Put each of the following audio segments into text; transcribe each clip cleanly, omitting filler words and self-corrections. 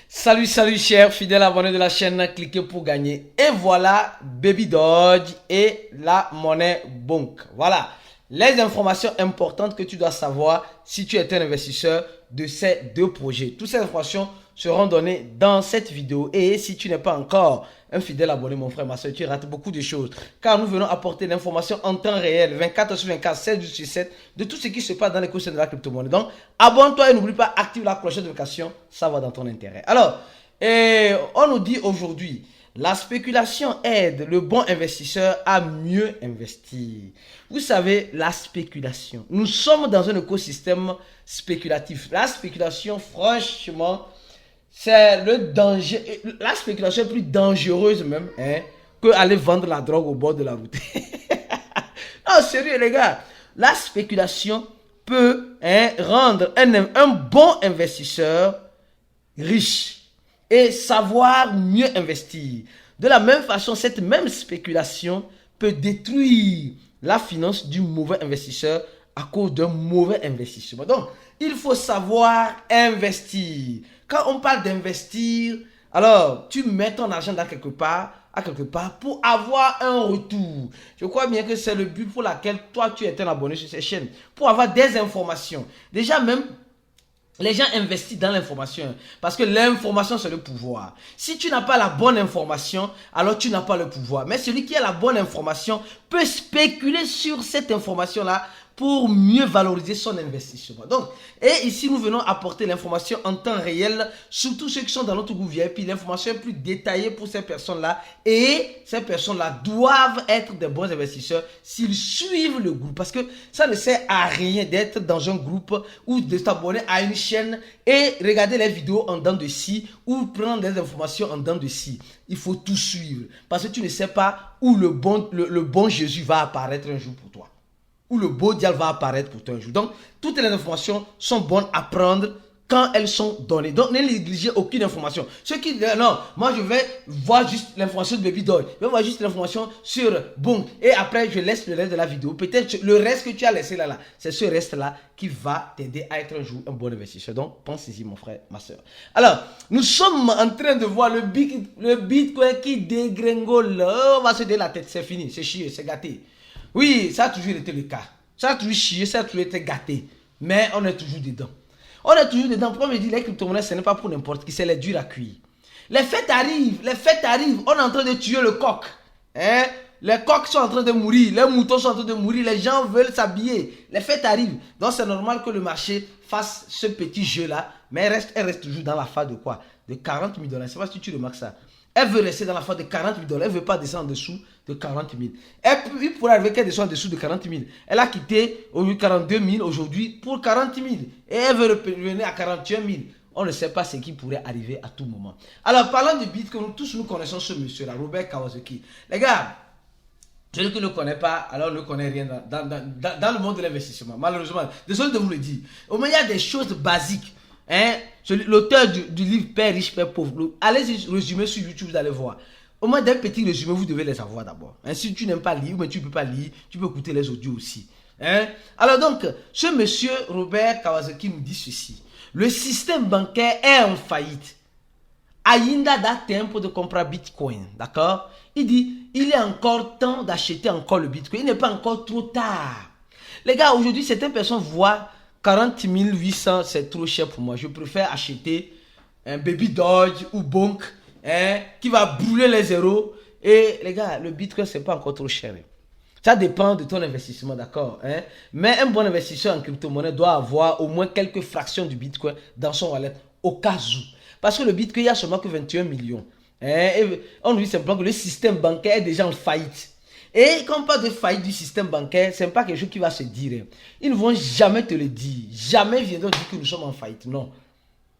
Salut, salut chers fidèles abonnés de la chaîne, cliquez pour gagner. Et voilà Baby Dodge et la monnaie Bonk. Voilà les informations importantes que tu dois savoir si tu es un investisseur de ces deux projets. Toutes ces informations seront données dans cette vidéo. Et si tu n'es pas encore un fidèle abonné, mon frère, ma soeur, tu rates beaucoup de choses. Car nous venons apporter l'information en temps réel, 24 sur 24, 7 sur 7, de tout ce qui se passe dans l'écosystème de la crypto-monnaie. Donc, abonne-toi et n'oublie pas, active la cloche de notification, ça va dans ton intérêt. Alors, on nous dit aujourd'hui, la spéculation aide le bon investisseur à mieux investir. Vous savez, la spéculation. Nous sommes dans un écosystème spéculatif. La spéculation, franchement, c'est le danger. La spéculation est plus dangereuse même que aller vendre la drogue au bord de la route. Non, sérieux les gars. La spéculation peut rendre un bon investisseur riche et savoir mieux investir. De la même façon, cette même spéculation peut détruire la finance du mauvais investisseur à cause d'un mauvais investissement. Donc, il faut savoir investir. Quand on parle d'investir, alors tu mets ton argent dans à quelque part pour avoir un retour. Je crois bien que c'est le but pour lequel toi tu es un abonné sur cette chaîne. Pour avoir des informations. Déjà même, les gens investissent dans l'information parce que l'information c'est le pouvoir. Si tu n'as pas la bonne information, alors tu n'as pas le pouvoir. Mais celui qui a la bonne information peut spéculer sur cette information-là pour mieux valoriser son investissement. Donc, et ici nous venons apporter l'information en temps réel, surtout ceux qui sont dans notre groupe VIP. L'information est plus détaillée pour ces personnes-là et ces personnes-là doivent être des bons investisseurs s'ils suivent le groupe. Parce que ça ne sert à rien d'être dans un groupe ou de s'abonner à une chaîne et regarder les vidéos en dents de scie ou prendre des informations en dents de scie. Il faut tout suivre parce que tu ne sais pas où le bon Jésus va apparaître un jour pour toi. Où le beau diable va apparaître pour toi un jour. Donc, toutes les informations sont bonnes à prendre quand elles sont données. Donc, ne négligez aucune information. Ceux qui disent, non, moi je vais voir juste l'information de Baby Doll. Je vais voir juste l'information sur Bonk. Et après, je laisse le reste de la vidéo. Peut-être le reste que tu as laissé là, c'est ce reste-là qui va t'aider à être un jour un bon investisseur. Donc, pense-y, mon frère, ma soeur. Alors, nous sommes en train de voir le Bitcoin qui dégringole. Oh, on va se donner la tête, c'est fini, c'est chier, c'est gâté. Oui, ça a toujours été le cas. Ça a toujours chié, ça a toujours été gâté. Mais on est toujours dedans. On est toujours dedans. Pourquoi me dit les crypto-monnaies, ce n'est pas pour n'importe qui, c'est les durs à cuire. Les fêtes arrivent, on est en train de tuer le coq. Les coqs sont en train de mourir, les moutons sont en train de mourir, les gens veulent s'habiller. Les fêtes arrivent. Donc c'est normal que le marché fasse ce petit jeu-là, mais elle reste toujours dans la phase de quoi? De 40 000 dollars. Je ne sais pas si tu remarques ça. Elle veut rester dans la phase de 40 000 dollars. Elle ne veut pas descendre en dessous de 40 000. Il pourrait arriver qu'elle descende en dessous de 40 000. Elle a quitté au lieu de 42 000 aujourd'hui pour 40 000. Et elle veut revenir à 41 000. On ne sait pas ce qui pourrait arriver à tout moment. Alors, parlant de Bitcoin, tous nous connaissons ce monsieur-là, Robert Kawasaki. Les gars, celui qui ne le connaît pas, alors ne connaît rien dans le monde de l'investissement. Malheureusement, désolé de vous le dire. Au moins, il y a des choses basiques. L'auteur du livre Père riche, Père pauvre, allez-y résumer sur YouTube, vous allez voir. Au moins d'un petit résumé, vous devez les avoir d'abord. Si tu n'aimes pas lire, mais tu ne peux pas lire, tu peux écouter les audios aussi. Alors donc, ce monsieur Robert Kawasaki nous dit ceci. Le système bancaire est en faillite. Ainda dá tempo de comprar Bitcoin, d'accord? Il dit, il est encore temps d'acheter encore le Bitcoin. Il n'est pas encore trop tard. Les gars, aujourd'hui, certaines personnes voient 40 800, c'est trop cher pour moi. Je préfère acheter un Baby Dodge ou Bonk qui va brûler les zéros. Et les gars, le Bitcoin, c'est pas encore trop cher. Ça dépend de ton investissement, d'accord? Mais un bon investisseur en crypto-monnaie doit avoir au moins quelques fractions du Bitcoin dans son wallet au cas où. Parce que le Bitcoin, il n'y a seulement que 21 millions. Et on nous dit simplement que le système bancaire est déjà en faillite. Et quand on parle de faillite du système bancaire, ce n'est pas quelque chose qui va se dire. Ils ne vont jamais te le dire. Jamais viendront dire que nous sommes en faillite. Non.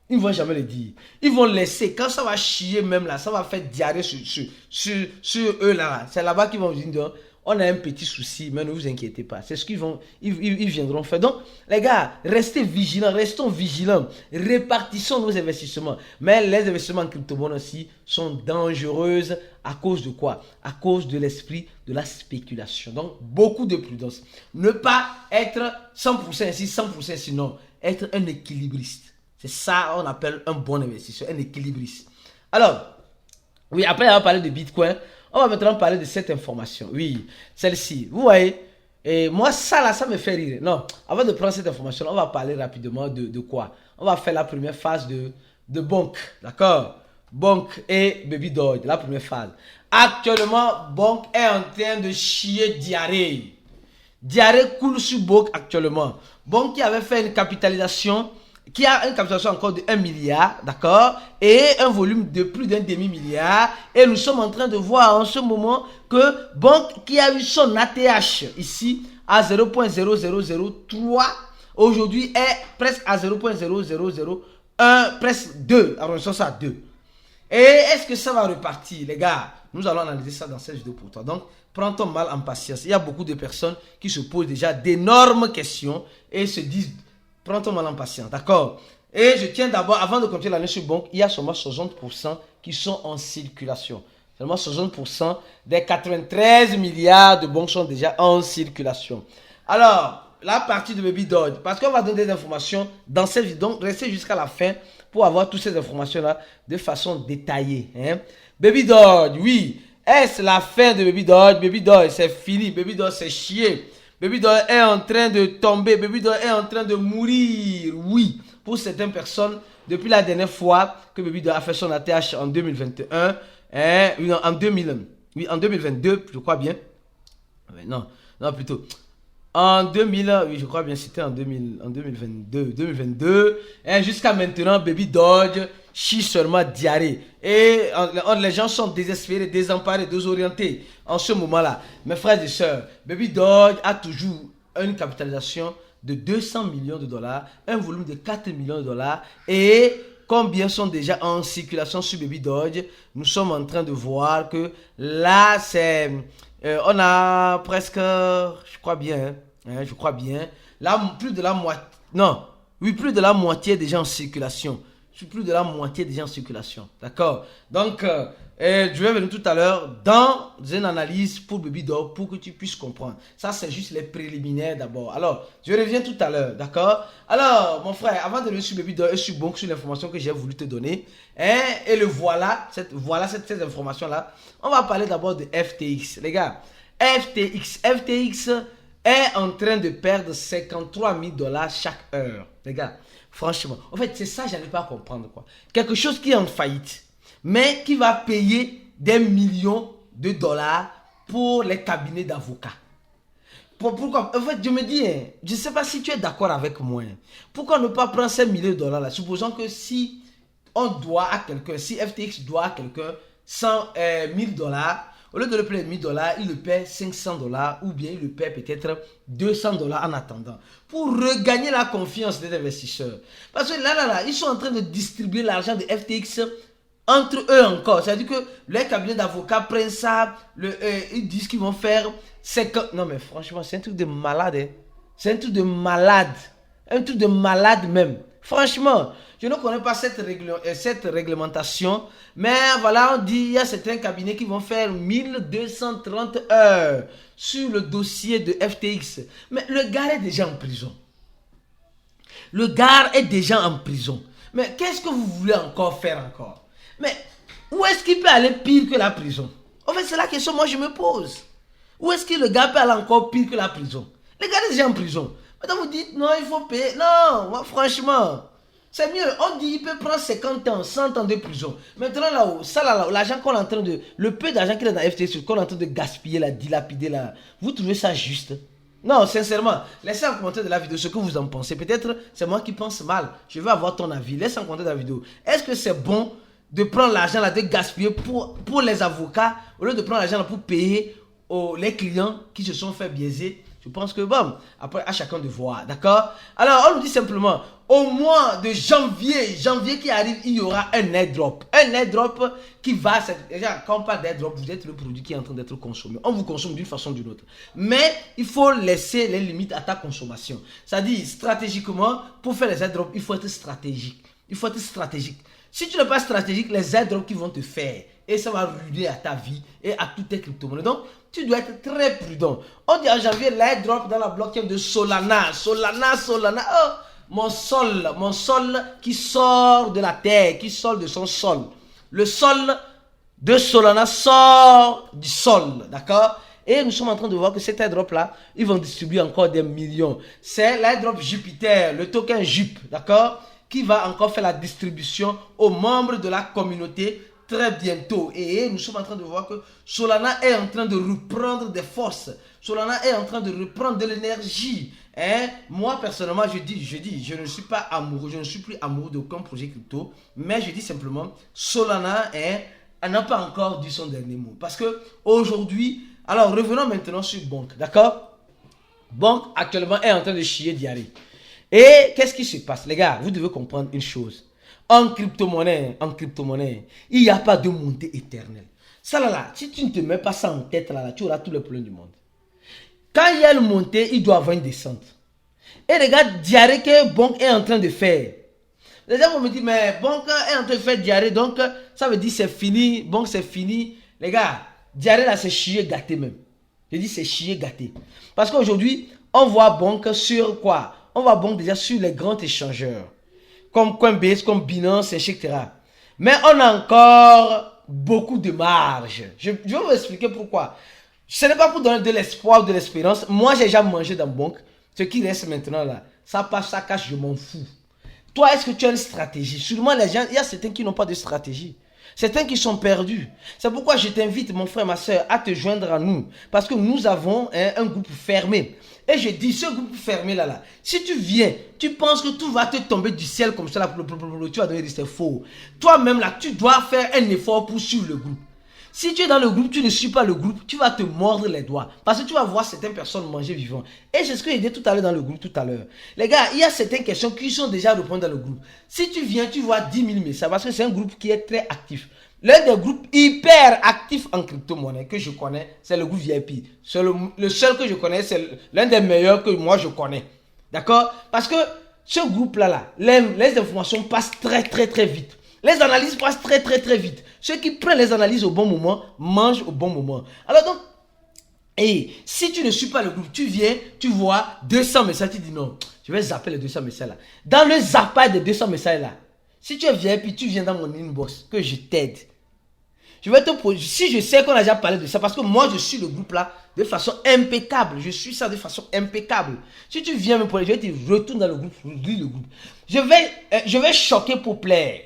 Ils ne vont jamais le dire. Ils vont laisser. Quand ça va chier même là, ça va faire diarrhée sur eux là. C'est là-bas qu'ils vont dire, on a un petit souci, mais ne vous inquiétez pas. C'est ce qu'ils vont, ils viendront faire. Donc, les gars, restez vigilants, restons vigilants. Répartissons nos investissements. Mais les investissements en crypto-monnaie aussi sont dangereuses à cause de quoi? À cause de l'esprit de la spéculation. Donc, beaucoup de prudence. Ne pas être 100% ici, 100% ici, non. Être un équilibriste. C'est ça on appelle un bon investisseur, un équilibriste. Alors, oui, après avoir parlé de Bitcoin, on va maintenant parler de cette information. Oui, celle-ci. Vous voyez, et moi, ça là, ça me fait rire. Non, avant de prendre cette information, on va parler rapidement de quoi? On va faire la première phase de Bonk, d'accord? Bonk et Baby Doge, la première phase. Actuellement, Bonk est en train de chier diarrhée. Diarrhée coule sur Bonk actuellement. Bonk qui avait fait une capitalisation, qui a une capitalisation encore de 1 milliard, d'accord, et un volume de plus d'un demi-milliard. Et nous sommes en train de voir en ce moment que Bonk qui a eu son ATH ici à 0.0003, aujourd'hui est presque à 0.0001, presque 2, arrondissons ça à 2. Et est-ce que ça va repartir, les gars? Nous allons analyser ça dans cette vidéo pour toi. Donc, prends ton mal en patience. Il y a beaucoup de personnes qui se posent déjà d'énormes questions et se disent, prends ton mal en patience, d'accord? Et je tiens d'abord, avant de continuer l'année sur Bonk, il y a seulement 60% qui sont en circulation. Seulement 60% des 93 milliards de Bonk sont déjà en circulation. Alors, la partie de Baby Doge, parce qu'on va donner des informations dans cette vidéo, donc restez jusqu'à la fin pour avoir toutes ces informations-là de façon détaillée. Hein? Baby Doge, oui. Est-ce la fin de Baby Doge? Baby Doge, c'est fini. Baby Doge, c'est chier. Baby Doge est en train de tomber. Baby Doge est en train de mourir. Oui, pour certaines personnes, depuis la dernière fois que Baby Doge a fait son ATH en 2021, hein, en 2022, je crois bien. Non, plutôt. En 2000, oui, je crois bien, c'était en 2022, et jusqu'à maintenant, Baby Doge chie seulement diarrhée. Et les gens sont désespérés, désemparés, désorientés en ce moment-là. Mes frères et sœurs, Baby Doge a toujours une capitalisation de 200 millions de dollars, un volume de 4 millions de dollars, et combien sont déjà en circulation sur Baby Doge? Nous sommes en train de voir que là, c'est... on a presque, je crois bien, là, plus de la moitié, non, oui, plus de la moitié déjà en circulation. Plus de la moitié déjà en circulation, d'accord? Donc, je vais venir tout à l'heure dans une analyse pour Baby Doge pour que tu puisses comprendre. Ça, c'est juste les préliminaires d'abord. Alors, je reviens tout à l'heure, d'accord? Alors, mon frère, avant de venir sur Baby Doge et sur Bonk, sur l'information que j'ai voulu te donner, hein, et le voilà, cette information-là, on va parler d'abord de FTX. Les gars, FTX est en train de perdre 53 000 dollars chaque heure. Les gars, franchement, en fait, c'est ça que je n'arrive pas à comprendre, quoi. Quelque chose qui est en faillite, mais qui va payer des millions de dollars pour les cabinets d'avocats. Pourquoi? En fait, je me dis, hein, je ne sais pas si tu es d'accord avec moi. Hein, pourquoi ne pas prendre ces millions de dollars là? Supposons que si on doit à quelqu'un, si FTX doit à quelqu'un 1000 dollars, au lieu de le payer 1000 dollars, il le paie 500 dollars ou bien il le paie peut-être 200 dollars en attendant pour regagner la confiance des investisseurs. Parce que là, ils sont en train de distribuer l'argent de FTX entre eux encore. C'est-à-dire que les cabinets d'avocats prennent ça, ils disent qu'ils vont faire 50... Non mais franchement, c'est un truc de malade. Hein. C'est un truc de malade. Un truc de malade même. Franchement, je ne connais pas cette réglementation, mais voilà, on dit il y a certains cabinets qui vont faire 1230 heures sur le dossier de FTX. Mais le gars est déjà en prison. Le gars est déjà en prison. Mais qu'est-ce que vous voulez encore faire encore? Mais où est-ce qu'il peut aller pire que la prison? En fait, c'est la question que moi je me pose. Où est-ce que le gars peut aller encore pire que la prison? Le gars est déjà en prison. Maintenant vous dites non, il faut payer. Non, moi, franchement, c'est mieux. On dit il peut prendre 50 ans, 100 ans de prison. Maintenant là-haut, ça là-haut, l'argent qu'on est en train de... Le peu d'argent qu'il y a dans FTX, qu'on est en train de gaspiller, là, dilapider là, vous trouvez ça juste? Non, sincèrement, laissez en commentaire de la vidéo ce que vous en pensez. Peut-être c'est moi qui pense mal. Je veux avoir ton avis. Laissez en commentaire de la vidéo. Est-ce que c'est bon de prendre l'argent là, de gaspiller pour les avocats, au lieu de prendre l'argent là pour payer les clients qui se sont fait biaiser? Je pense que bon, après à chacun de voir, d'accord? Alors on nous dit simplement, au mois de janvier qui arrive, il y aura un airdrop. Un airdrop qui va, déjà quand on parle d'airdrop, vous êtes le produit qui est en train d'être consommé. On vous consomme d'une façon ou d'une autre. Mais il faut laisser les limites à ta consommation. C'est-à-dire, stratégiquement, pour faire les airdrops, il faut être stratégique. Il faut être stratégique. Si tu n'es pas stratégique, les airdrops qui vont te faire, et ça va ruiner à ta vie et à toutes tes crypto-monnaies. Donc, tu dois être très prudent. On dit en janvier, l'airdrop dans la blockchain de Solana. Solana. Oh, mon sol qui sort de la terre, qui sort de son sol. Le sol de Solana sort du sol, d'accord? Et nous sommes en train de voir que cet airdrop là, ils vont distribuer encore des millions. C'est l'airdrop Jupiter, le token JUP, d'accord? Qui va encore faire la distribution aux membres de la communauté très bientôt. Et nous sommes en train de voir que Solana est en train de reprendre des forces. Solana est en train de reprendre de l'énergie. Hein? Moi, personnellement, je dis, je ne suis pas amoureux, je ne suis plus amoureux d'aucun projet crypto. Mais je dis simplement, Solana n'a pas encore dit son dernier mot. Parce que aujourd'hui, alors revenons maintenant sur Bonk, d'accord? Bonk actuellement est en train de chier diarrhée. Et qu'est-ce qui se passe? Les gars, vous devez comprendre une chose. En crypto-monnaie, il n'y a pas de montée éternelle. Ça là, si tu ne te mets pas ça en tête là, tu auras tous les problèmes du monde. Quand il y a une montée, il doit avoir une descente. Et regarde, diarrhée que Bonk est en train de faire. Les gens vont me dire, mais Bonk est en train de faire diarrhée, donc ça veut dire c'est fini, Bonk c'est fini. Les gars, diarrhée là c'est chier gâté même. Je dis c'est chier gâté. Parce qu'aujourd'hui, on voit Bonk sur quoi? On voit Bonk déjà sur les grands échangeurs. Comme Coinbase, comme Binance, etc. Mais on a encore beaucoup de marge. Je vais vous expliquer pourquoi. Ce n'est pas pour donner de l'espoir ou de l'espérance. Moi, j'ai déjà mangé dans Bonk. Ce qui reste maintenant là, ça passe, ça cache, je m'en fous. Toi, est-ce que tu as une stratégie? Sûrement, les gens, il y a certains qui n'ont pas de stratégie. Certains qui sont perdus. C'est pourquoi je t'invite, mon frère, ma soeur, à te joindre à nous. Parce que nous avons un groupe fermé. Et je dis, ce groupe fermé là, si tu viens, tu penses que tout va te tomber du ciel comme ça, là, tu vas donner des c'est faux. Toi-même là, tu dois faire un effort pour suivre le groupe. Si tu es dans le groupe, tu ne suis pas le groupe, tu vas te mordre les doigts. Parce que tu vas voir certaines personnes manger vivant. Et c'est ce que j'ai dit tout à l'heure dans le groupe, tout à l'heure. Les gars, il y a certaines questions qui sont déjà répondues dans le groupe. Si tu viens, tu vois 10 000 messages, parce que c'est un groupe qui est très actif. L'un des groupes hyper actifs en crypto-monnaie que je connais, c'est le groupe VIP. C'est le seul que je connais, c'est l'un des meilleurs que moi je connais. D'accord? Parce que ce groupe-là, les informations passent très vite. Les analyses passent très vite. Ceux qui prennent les analyses au bon moment, mangent au bon moment. Alors donc, et si tu ne suis pas le groupe, tu viens, tu vois 200 messages, tu dis non, je vais zapper les 200 messages là. Dans le zappage des 200 messages là, si tu viens puis tu viens dans mon inbox, que je t'aide, je vais te poser, si je sais qu'on a déjà parlé de ça, parce que moi je suis le groupe là de façon impeccable, je suis ça de façon impeccable. Si tu viens me poser, je vais te dire, retourne dans le groupe, lis le groupe. Je vais choquer pour plaire.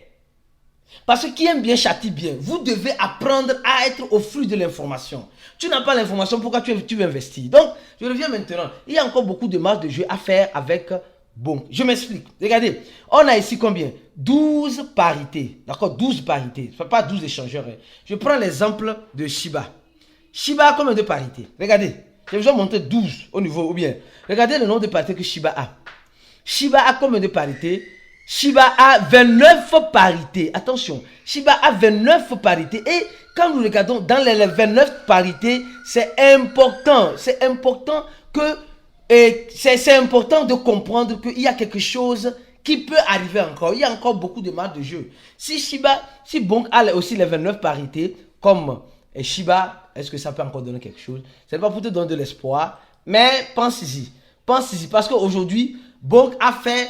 Parce que qui aime bien châtie bien. Vous devez apprendre à être au flux de l'information. Tu n'as pas l'information, pourquoi tu veux investir? Donc, je reviens maintenant. Il y a encore beaucoup de marges de jeu à faire avec Bonk. Je m'explique. Regardez, on a ici combien? 12 parités. D'accord? 12 parités. Ce n'est pas 12 échangeurs. Hein. Je prends l'exemple de Shiba. Shiba a combien de parités? Regardez. Je vais vous montrer 12 au niveau, ou bien. Regardez le nombre de parités que Shiba a. Shiba a combien de parités? Shiba a 29 parités. Attention, Shiba a 29 parités. Et quand nous regardons dans les 29 parités, c'est important. C'est important que c'est important de comprendre qu'il y a quelque chose qui peut arriver encore. Il y a encore beaucoup de marges de jeu. Si Bonk a aussi les 29 parités, comme Shiba, est-ce que ça peut encore donner quelque chose? Ce n'est pas pour te donner de l'espoir, mais pense-y. Pense-y, parce qu'aujourd'hui, Bonk a fait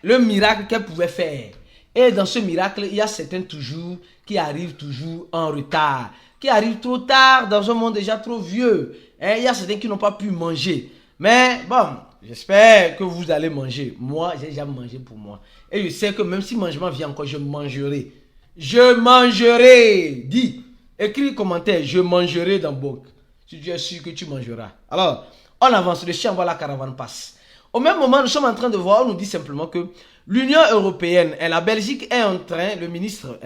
le miracle qu'elle pouvait faire. Et dans ce miracle, il y a certains toujours qui arrivent toujours en retard. Qui arrivent trop tard dans un monde déjà trop vieux. Et il y a certains qui n'ont pas pu manger. Mais bon, j'espère que vous allez manger. Moi, j'ai déjà mangé pour moi. Et je sais que même si mangement vient encore, je mangerai. Je mangerai. Dis, écris commentaire, je mangerai dans Bonk. Si tu es sûr que tu mangeras. Alors, on avance, le chien voit la caravane passe. Au même moment, nous sommes en train de voir, on nous dit simplement que l'Union européenne et la Belgique est en train, le ministre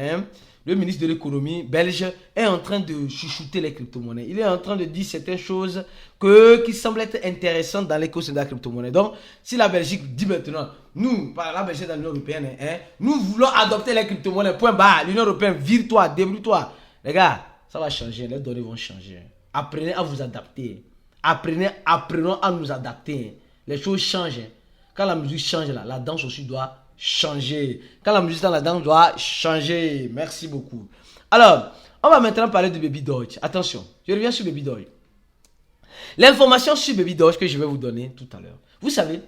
de l'économie belge est en train de chuchoter les crypto-monnaies. Il est en train de dire certaines choses qui semblent être intéressantes dans l'écosystème de la crypto-monnaie. Donc, si la Belgique dit maintenant, nous, par la Belgique dans l'Union européenne, nous voulons adopter les crypto-monnaies, point barre, l'Union européenne, vire-toi, débrouille-toi. Les gars, ça va changer, les données vont changer. Apprenez à vous adapter. Apprenons à nous adapter. Les choses changent. Quand la musique change, la danse aussi doit changer. Quand la musique dans la danse doit changer. Merci beaucoup. Alors, on va maintenant parler de Baby Doge. Attention, je reviens sur Baby Doge. L'information sur Baby Doge que je vais vous donner tout à l'heure. Vous savez,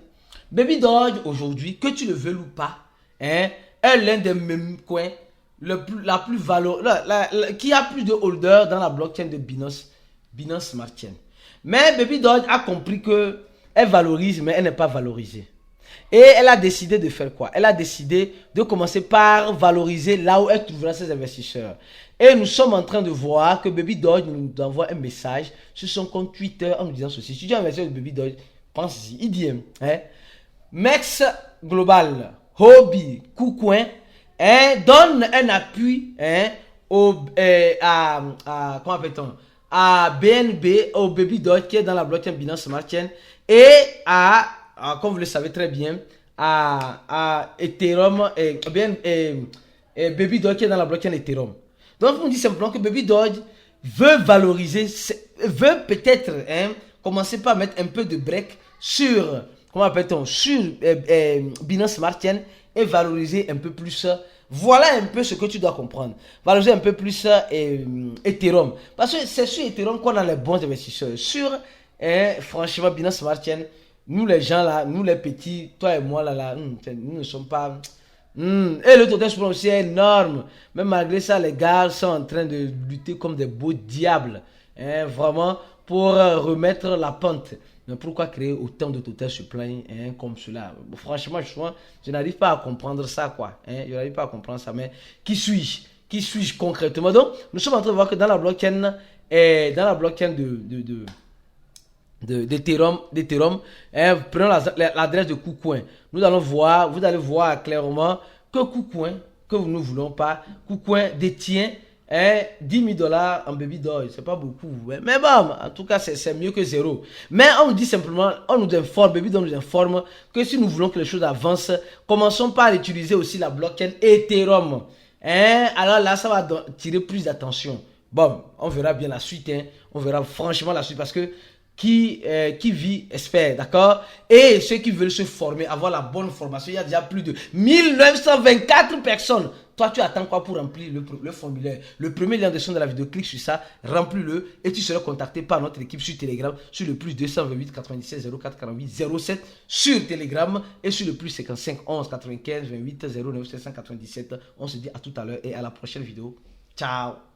Baby Doge, aujourd'hui, que tu le veuilles ou pas, hein, est l'un des mêmes coins la plus qui a plus de holders dans la blockchain de Binance Smart Chain. Mais Baby Doge a compris que elle valorise, mais elle n'est pas valorisée. Et elle a décidé de faire quoi? Elle a décidé de commencer par valoriser là où elle trouvera ses investisseurs. Et nous sommes en train de voir que Baby Doge nous envoie un message sur son compte Twitter en nous disant ceci. Si tu as un message de Baby Doge, pense ici. Il dit, hein, Mex Global, Hobby, KuCoin, hein, donne un appui, hein, comment appelle-t-on, à BNB, au Baby Doge qui est dans la blockchain Binance Smart Chain et comme vous le savez très bien, à Ethereum et Baby Doge qui est dans la blockchain Ethereum. Donc, on dit simplement que Baby Doge veut valoriser, veut peut-être commencer par mettre un peu de break sur, comment appelle-t-on, sur Binance Smart Chain et valoriser un peu plus. Voilà un peu ce que tu dois comprendre. Valoriser un peu plus Ethereum. Parce que c'est sur Ethereum qu'on a les bons investisseurs. Sur, franchement, Binance Smart Chain, nous les gens là, nous les petits, toi et moi là, nous ne sommes pas... Et le total aussi est énorme. Mais malgré ça, les gars sont en train de lutter comme des beaux diables. Hein, vraiment, pour remettre la pente. Mais pourquoi créer autant de total supply comme cela? Franchement, je n'arrive pas à comprendre ça, quoi. Je n'arrive pas à comprendre ça. Mais qui suis-je? Qui suis-je concrètement? Donc, nous sommes en train de voir que dans la blockchain, d'Ethereum, prenons l'adresse de KuCoin. Vous allez voir clairement que KuCoin, que nous ne voulons pas, KuCoin détient 10 000 $ en Baby Doge. C'est pas beaucoup. Mais bon, en tout cas, c'est mieux que zéro. Mais on nous dit simplement, on nous informe, Baby Doge nous informe que si nous voulons que les choses avancent, commençons par utiliser aussi la blockchain Ethereum. Alors là, ça va tirer plus d'attention. Bon, on verra bien la suite. On verra franchement la suite parce que qui vit espère, d'accord? Et ceux qui veulent se former, avoir la bonne formation, il y a déjà plus de 1924 personnes. Toi, tu attends quoi pour remplir le formulaire? Le premier lien de description de la vidéo, clique sur ça, remplis-le et tu seras contacté par notre équipe sur Telegram sur le plus 228 97 04 48 07 sur Telegram et sur le plus 55 11 95 28 09 797. On se dit à tout à l'heure et à la prochaine vidéo. Ciao!